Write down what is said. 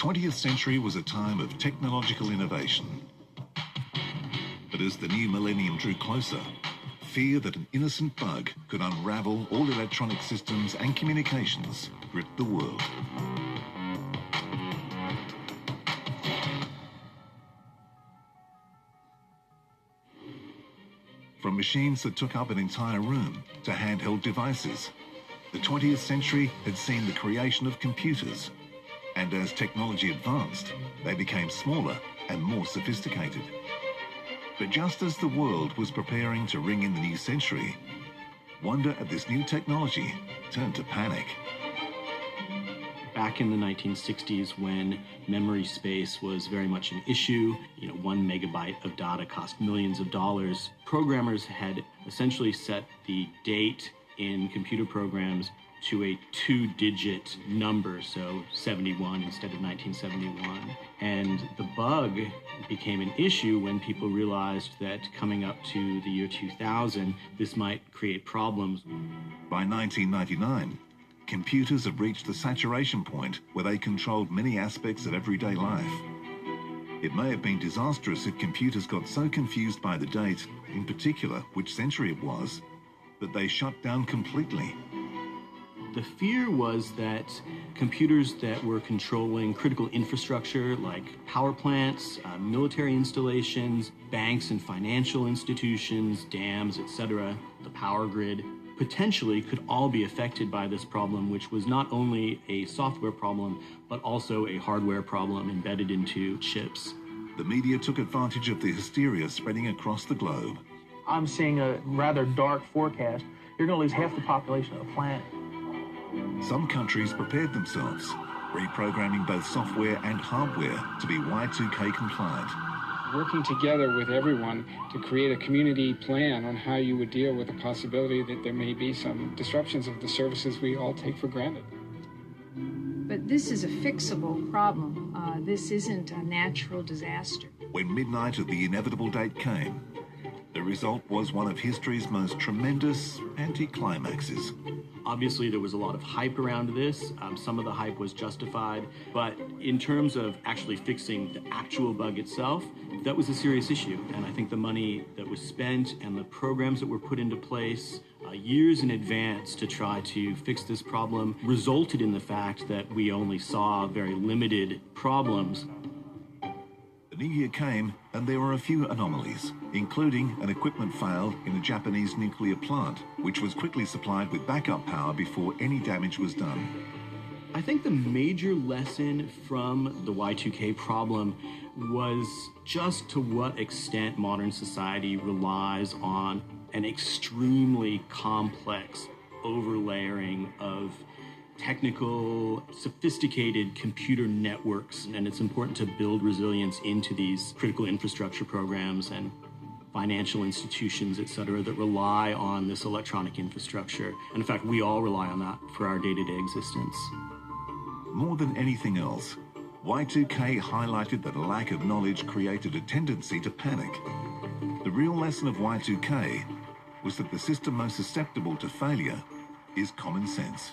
20th century was a time of technological innovation. But as the new millennium drew closer, fear that an innocent bug could unravel all electronic systems and communications gripped the world. From machines that took up an entire room to handheld devices, the 20th century had seen the creation of computers. And as technology advanced, they became smaller and more sophisticated. But just as the world was preparing to ring in the new century, wonder at this new technology turned to panic. Back in the 1960s, when memory space was very much an issue, 1 megabyte of data cost millions of dollars, programmers had essentially set the date in computer programs to a 2-digit number, so 71 instead of 1971. And the bug became an issue when people realized that coming up to the year 2000, this might create problems. By 1999, computers have reached the saturation point where they controlled many aspects of everyday life. It may have been disastrous if computers got so confused by the date, in particular which century it was, that they shut down completely. The fear was that computers that were controlling critical infrastructure like power plants, military installations, banks and financial institutions, dams, etc., the power grid, potentially could all be affected by this problem, which was not only a software problem, but also a hardware problem embedded into chips. The media took advantage of the hysteria spreading across the globe. I'm seeing a rather dark forecast. You're going to lose half the population of the planet. Some countries prepared themselves, reprogramming both software and hardware to be Y2K compliant. Working together with everyone to create a community plan on how you would deal with the possibility that there may be some disruptions of the services we all take for granted. But this is a fixable problem. This isn't a natural disaster. When midnight of the inevitable date came, the result was one of history's most tremendous anticlimaxes. Obviously, there was a lot of hype around this. Some of the hype was justified, but in terms of actually fixing the actual bug itself, that was a serious issue. And I think the money that was spent and the programs that were put into place years in advance to try to fix this problem resulted in the fact that we only saw very limited problems. The new year came and there were a few anomalies, including an equipment fail in a Japanese nuclear plant, which was quickly supplied with backup power before any damage was done. I think the major lesson from the Y2K problem was just to what extent modern society relies on an extremely complex overlayering of technical, sophisticated computer networks, and it's important to build resilience into these critical infrastructure programs and financial institutions, et cetera, that rely on this electronic infrastructure. And in fact, we all rely on that for our day-to-day existence. More than anything else, Y2K highlighted that a lack of knowledge created a tendency to panic. The real lesson of Y2K was that the system most susceptible to failure is common sense.